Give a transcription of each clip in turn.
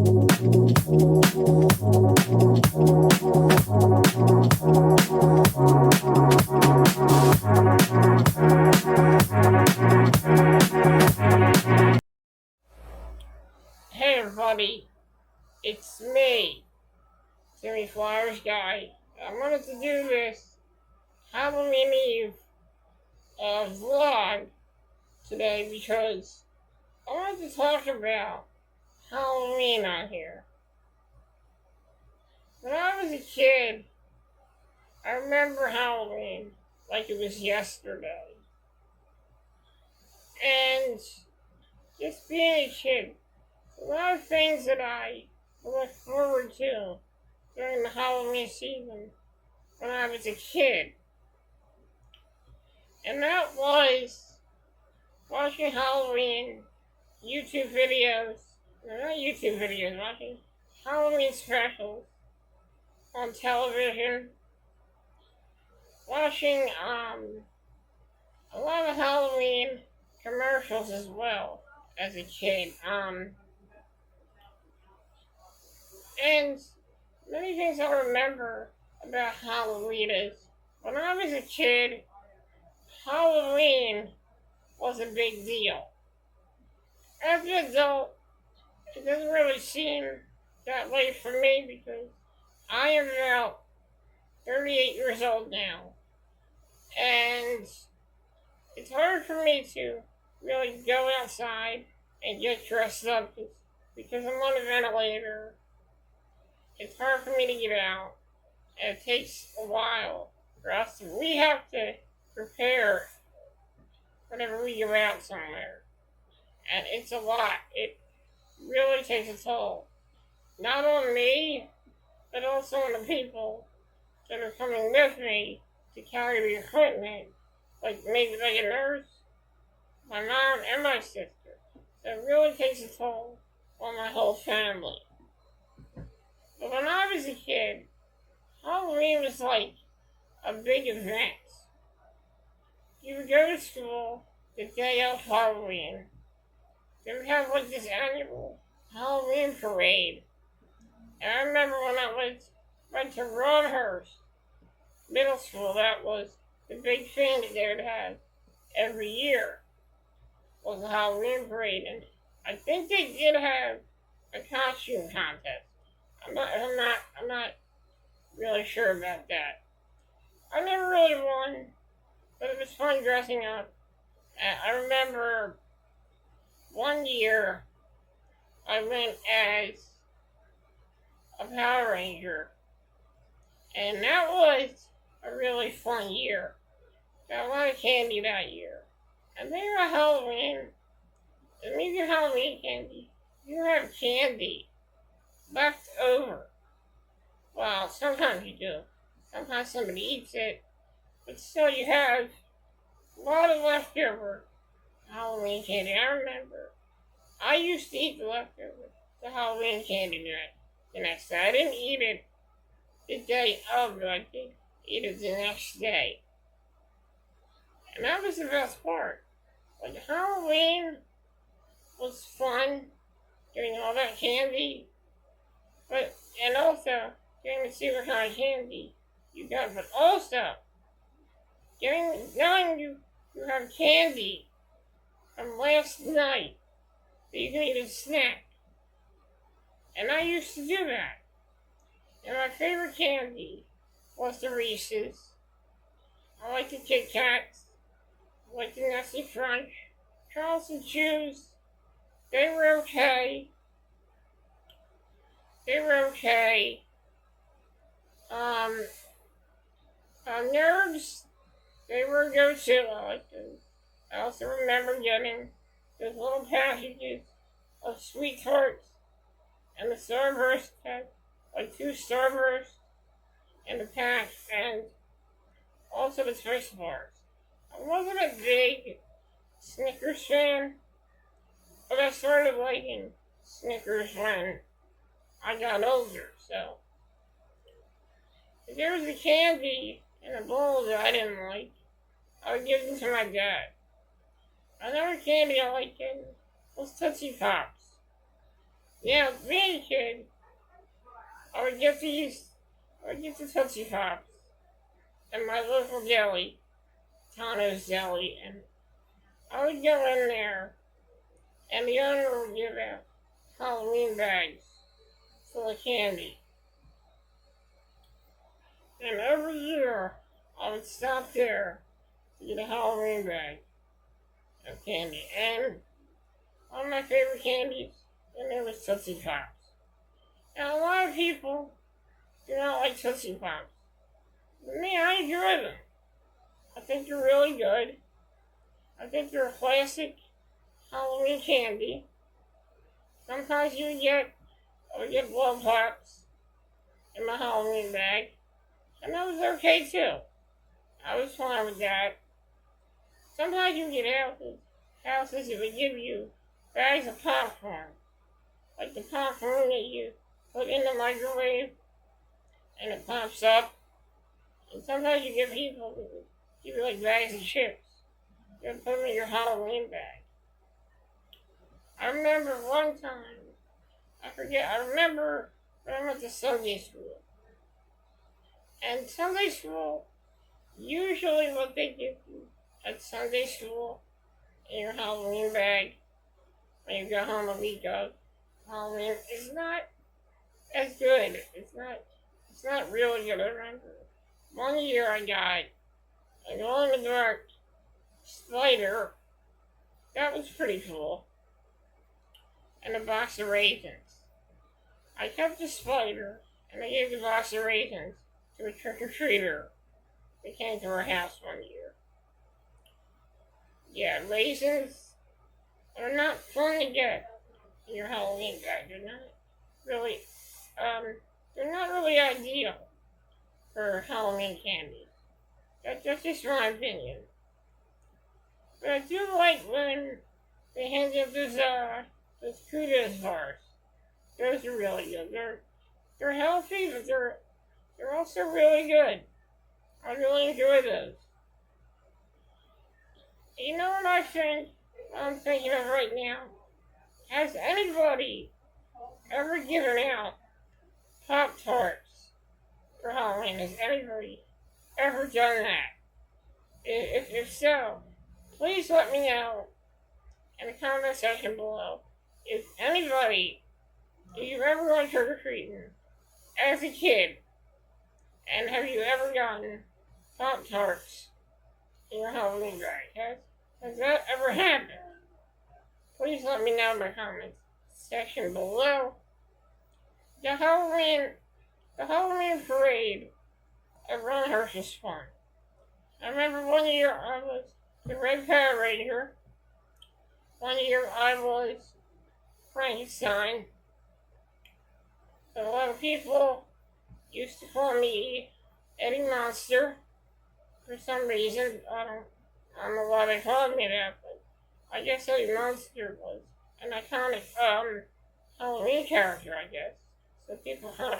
Hey everybody, it's me, Timmy Flowers Guy. I wanted to do this Halloween Eve vlog today because I wanted to talk about Halloween on here. When I was a kid, I remember Halloween like it was yesterday. And just being a kid, a lot of things that I look forward to during the Halloween season when I was a kid. And that was watching Halloween YouTube videos, not YouTube videos, watching Halloween specials on television, watching a lot of Halloween commercials as well as a kid. And many things I remember about Halloween is when I was a kid, Halloween was a big deal. As an adult, it doesn't really seem that way for me because I am about 38 years old now. And it's hard for me to really go outside and get dressed up because I'm on a ventilator. It's hard for me to get out, and it takes a while for us. We have to prepare whenever we go out somewhere, and it's a lot. It really takes a toll, not on me, but also on the people that are coming with me to carry the equipment, like maybe like a nurse, my mom, and my sister. So it really takes a toll on my whole family. But when I was a kid, Halloween was like a big event. You would go to school the day of Halloween. They would have like this annual Halloween parade. And I remember when I went to Ronhurst Middle School, that was the big thing that they would have every year was a Halloween parade. And I think they did have a costume contest. I'm not really sure about that. I never really won, but it was fun dressing up. I remember one year I went as a Power Ranger, and that was a really fun year. Got a lot of candy that year. And maybe on Halloween, maybe Halloween candy, you have candy left over. Well, sometimes you do. Sometimes somebody eats it, but still you have a lot of leftover Halloween candy. I remember I used to eat the Halloween candy the next day. I didn't eat it the day of, but I did eat it the next day. And that was the best part. Like Halloween was fun, getting all that candy, and also getting to see what kind of candy you got, but also knowing you have candy from last night that you can eat a snack. And I used to do that. And my favorite candy was the Reese's. I like the Kit Kats. I like the Nestle Crunch. Charleston Chews. They were okay. Nerds, they were go-to. I like those. I also remember getting those little packages of Sweet Tarts and the Starburst pack, like 2 Starbursts in the pack, and also the Twix bars. I wasn't a big Snickers fan, but I started liking Snickers when I got older, so if there was a candy in a bowl that I didn't like, I would give them to my dad. Another candy I liked was Tootsie Pops. Yeah, being a kid, I would get these, I would get the Tootsie Pops at my local deli, Tano's Deli, and I would go in there, and the owner would give out Halloween bags full of candy. And every year, I would stop there to get a Halloween bag of candy. And one of my favorite candies, and it was Tootsie Pops. Now, a lot of people do not like Tootsie Pops. But me, I enjoy them. I think they're really good. I think they're a classic Halloween candy. Sometimes I would get blow pops in my Halloween bag. And that was okay too. I was fine with that. Sometimes you get houses that would give you bags of popcorn. Like the popcorn that you put in the microwave and it pops up. And sometimes you get people who give you like bags of chips. You put them in your Halloween bag. I remember one time, I remember when I went to Sunday school. And Sunday school, usually what they give you at Sunday school in your Halloween bag when you go home a week of Halloween is not as good. It's not really good. I remember one year I got a glow in the dark spider. That was pretty cool. And a box of raisins. I kept the spider and I gave the box of raisins to a trick-or-treater that came to our house one year. Yeah, raisins are not fun to get in your Halloween bag. Really, they're not really ideal for Halloween candy. That's just my opinion. But I do like when they hand out those kudos bars. Those are really good. They're healthy, but they're also really good. I really enjoy those. You know what I'm thinking of right now? Has anybody ever given out Pop Tarts for Halloween? Has anybody ever done that? If so, please let me know in the comment section below. If you've ever gone trick or treating as a kid, and have you ever gotten Pop Tarts in your Halloween bag? Has that ever happened? Please let me know in the comments section below. The Halloween parade at Ronhurst is fun. I remember one year I was the Red Power Ranger. One year I was Frankenstein. A lot of people used to call me Eddie Monster for some reason. I don't know why they called me that, but I guess Eddie Monster was an iconic Halloween character, I guess. So people would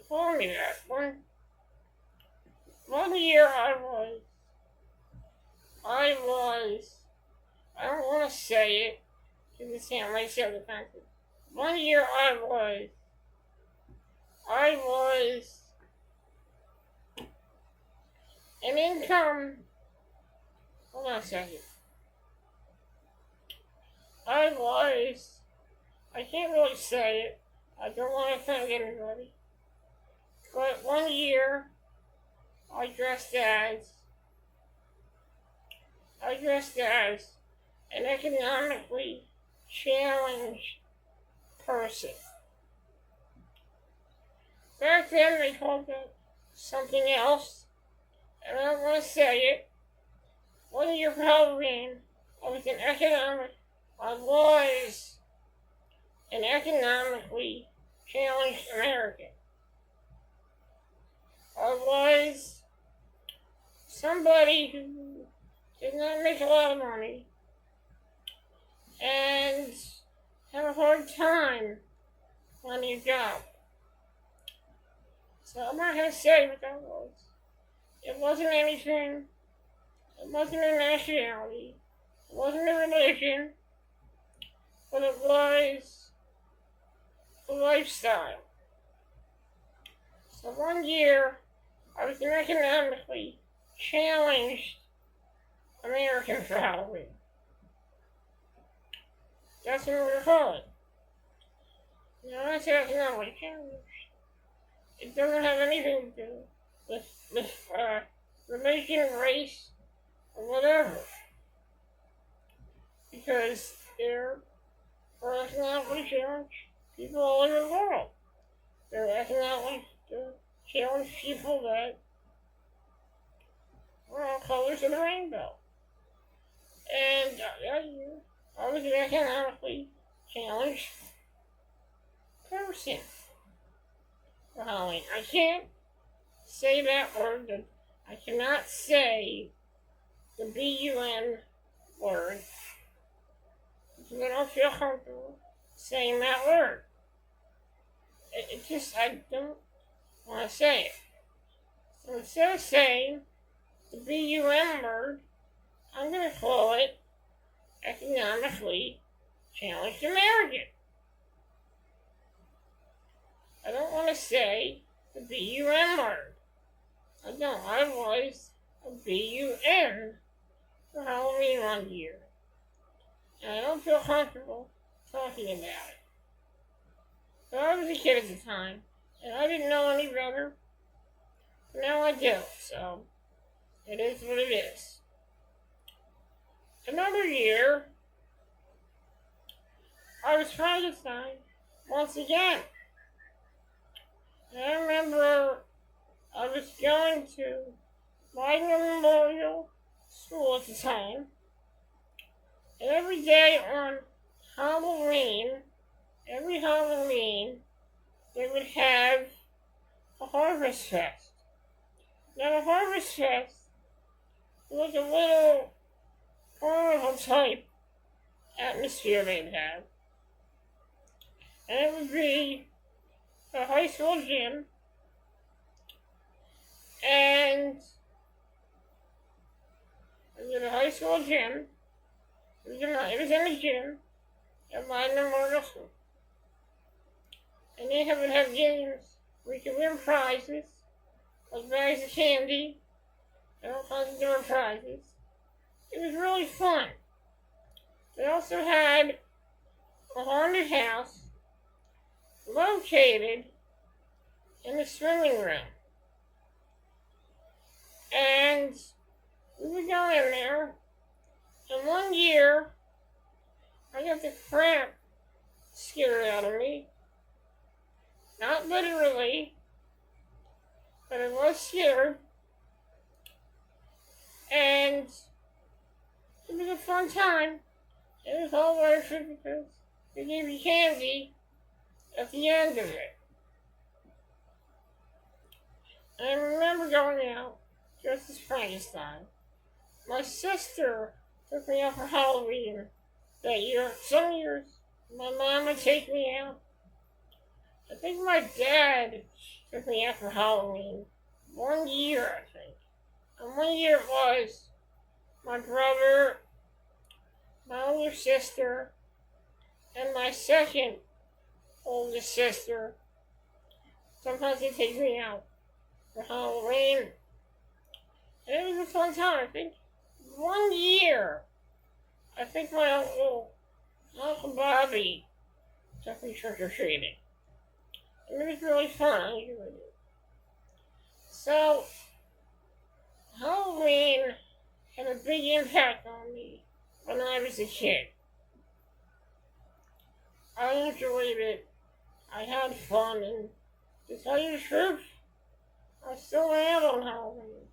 call me that. One year I don't want to say it because it sounds like self-defensive. One year I was an income. Hold on a second. I can't really say it. I don't want to offend anybody. But one year, I dressed as an economically challenged person. Back then, they called it something else, and I don't want to say it. One year for Halloween, I was an economically challenged American. I was somebody who did not make a lot of money and had a hard time finding a job. So I'm not going to say what that was. It wasn't anything. It wasn't a nationality. It wasn't a religion. But it was lifestyle. So one year, I was an economically challenged American for Halloween. That's what we're calling. Now, I say economically challenged. It doesn't have anything to do with religion, race, or whatever. Because there are economically challenged people all over the world. There are economically challenged people that are all colors of the rainbow. And I was an economically challenged person for Halloween. I can't say that word. I cannot say the B-U-N word because I don't feel comfortable saying that word. I don't want to say it. So instead of saying the B-U-N word, I'm going to call it economically challenged American. I don't want to say the B-U-N word. I don't. I was a B-U-N for Halloween one year. And I don't feel comfortable talking about it. But I was a kid at the time, and I didn't know any better. But now I do, so it is what it is. Another year, I was Frankenstein once again. And I remember I was going to Widener Memorial School at the time, and every day on every Halloween, they would have a Harvest Fest. Now, the Harvest Fest was a little carnival type atmosphere they'd have, and it would be a high school gym, and it was in a high school gym. It was in a gym at Widener Memorial School. And they would have games where you could win prizes, like bags of candy, and all kinds of different prizes. It was really fun. They also had a haunted house located in the swimming room. And we would go in there, and one year, I got the crap scared out of me. Not literally, but I was scared. And it was a fun time. It was all worth it because they gave you candy at the end of it. And I remember going out dressed as Frankenstein. My sister took me out for Halloween that year. Some years, my mom would take me out. I think my dad took me out for Halloween. 1 year, I think. And 1 year it was my brother, my older sister, and my second oldest sister. Sometimes they take me out for Halloween. And it was a fun time. I think 1 year, I think my Uncle Bobby took me trick-or-treating. And it was really fun. I enjoyed it. So, Halloween had a big impact on me when I was a kid. I enjoyed it. I had fun, and to tell you the truth, I still am on Halloween.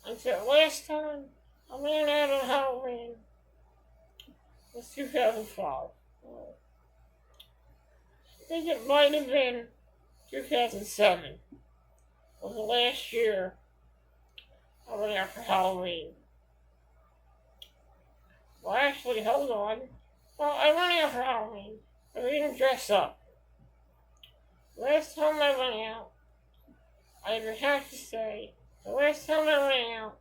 Until last time I went out on Halloween was 2005. I think it might have been 2007. Was the last year I went out for Halloween. Well, actually, hold on. Well, I went out for Halloween, but I didn't dress up. Last time I went out, I would have to say, the last time I went out,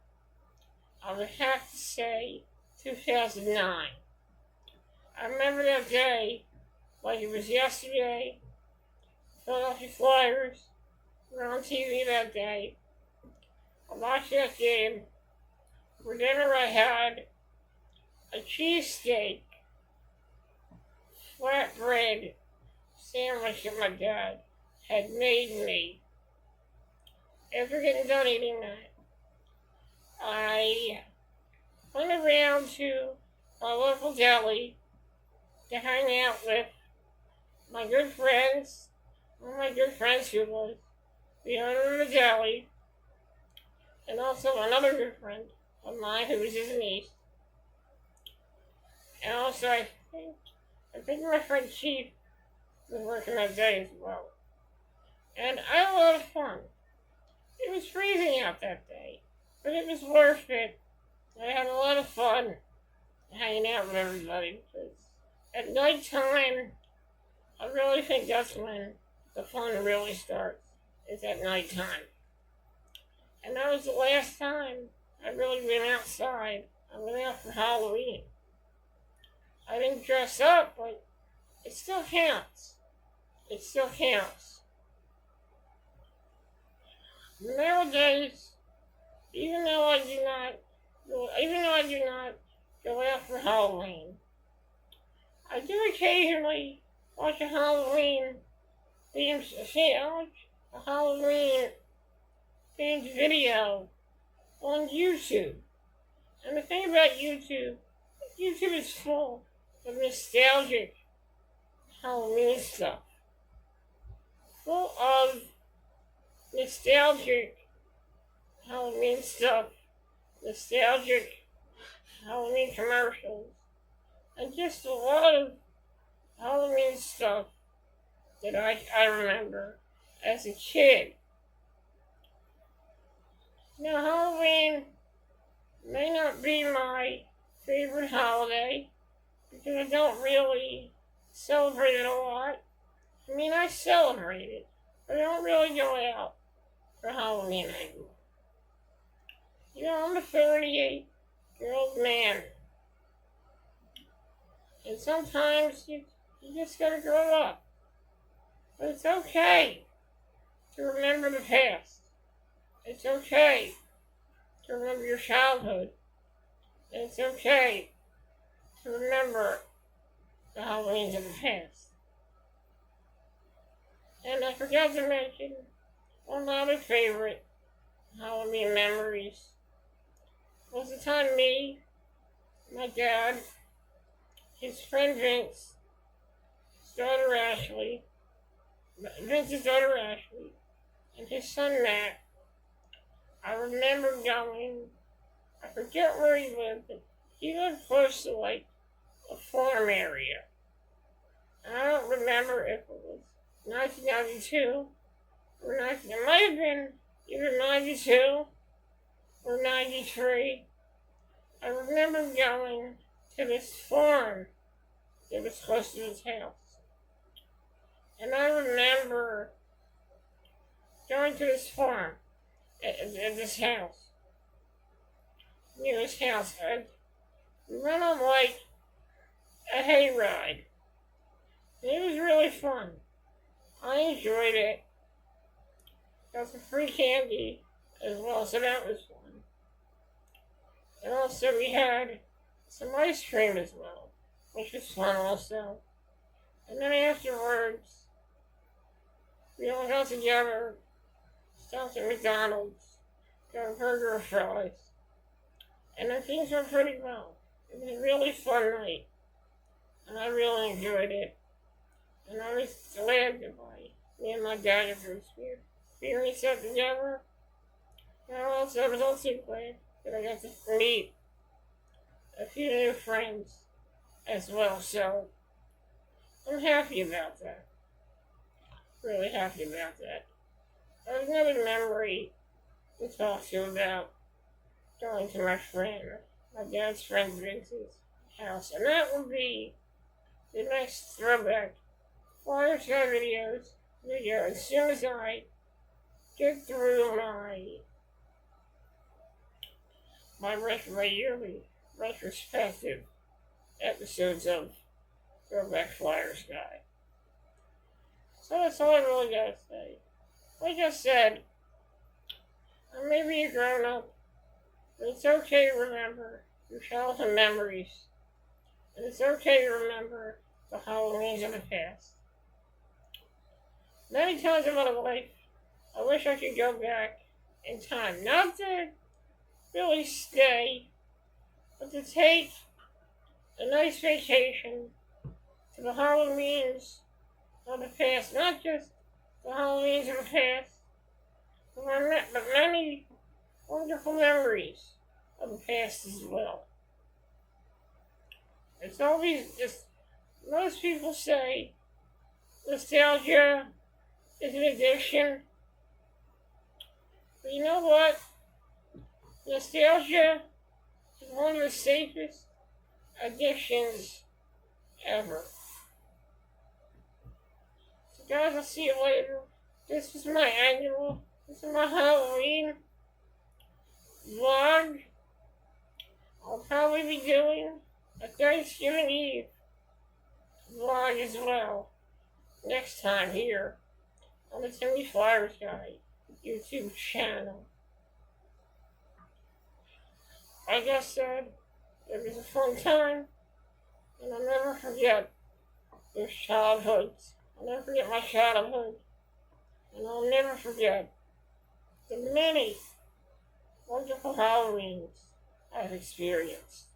I would have to say 2009. I remember that day like it was yesterday. Philadelphia Flyers were on TV that day. I watched that game. For dinner, I had a cheesesteak, flatbread sandwich that my dad had made me. After getting done eating that, I went around to my local deli to hang out with my good friends, one of my good friends who was the owner of the deli, and also another good friend of mine who was his niece. And also, I think my friend Chief was working that day as well. And I had a lot of fun. It was freezing out that day, but it was worth it. I had a lot of fun hanging out with everybody because at nighttime, I really think that's when the fun really starts. It's at nighttime. And that was the last time I really went outside. I went out for Halloween. I didn't dress up, but it still counts. It still counts. Nowadays, even though I do not go out for Halloween, I do occasionally watch a Halloween themed video on YouTube. And the thing about YouTube is full of nostalgic Halloween stuff. Full of nostalgic Halloween stuff, nostalgic Halloween commercials, and just a lot of Halloween stuff that I remember as a kid. Now, Halloween may not be my favorite holiday because I don't really celebrate it a lot. I mean, I celebrate it, but I don't really go out for Halloween anymore. You know, I'm a 38-year-old man. And sometimes you just gotta grow up. But it's okay to remember the past. It's okay to remember your childhood. And it's okay to remember the Halloweens of the past. And I forgot to mention one of my other favorite Halloween memories was the time me, my dad, his friend Vince's daughter Ashley, and his son Matt. I remember going, I forget where he lived, but he lived close to like a farm area. And I don't remember if it was 1992 or 19, it might have been either 92 or 93. I remember going to this farm that was close to his house. And I remember going to this farm at this house, near his house. And we went on like a hayride. It was really fun. I enjoyed it. Got some free candy as well, so that was fun. And also we had some ice cream as well, which was fun also. And then afterwards, we all got together, stopped at McDonald's, got a burger or fries, and then things went pretty well. It was a really fun night, and I really enjoyed it. And I was glad that me and my dad had been experienced that together. And I was also glad that I got to meet a few new friends as well. So I'm happy about that. Really happy about that. There's another memory to talk to you about going to my dad's friend Vince's house. And that will be the next throwback Fireside video as soon as I get through my yearly retrospective episodes of Throwback Flyers Guy. So that's all I really gotta say. Like I said, I may be a grown up, but it's okay to remember your childhood memories. And it's okay to remember the Halloweens of the past. Many times in my life, I wish I could go back in time. Not to really stay, but to take a nice vacation to the Halloweens of the past. Not just the Halloweens of the past, but many wonderful memories of the past as well. It's always just, most people say nostalgia is an addiction. But you know what? Nostalgia is one of the safest addictions ever. So guys, I'll see you later. This is my Halloween vlog. I'll probably be doing a Thanksgiving Eve vlog as well next time here on the Timmy Flowers Guy YouTube channel. Like I said, it was a fun time, and I'll never forget those childhoods. I'll never forget my childhood, and I'll never forget the many wonderful Halloweens I've experienced.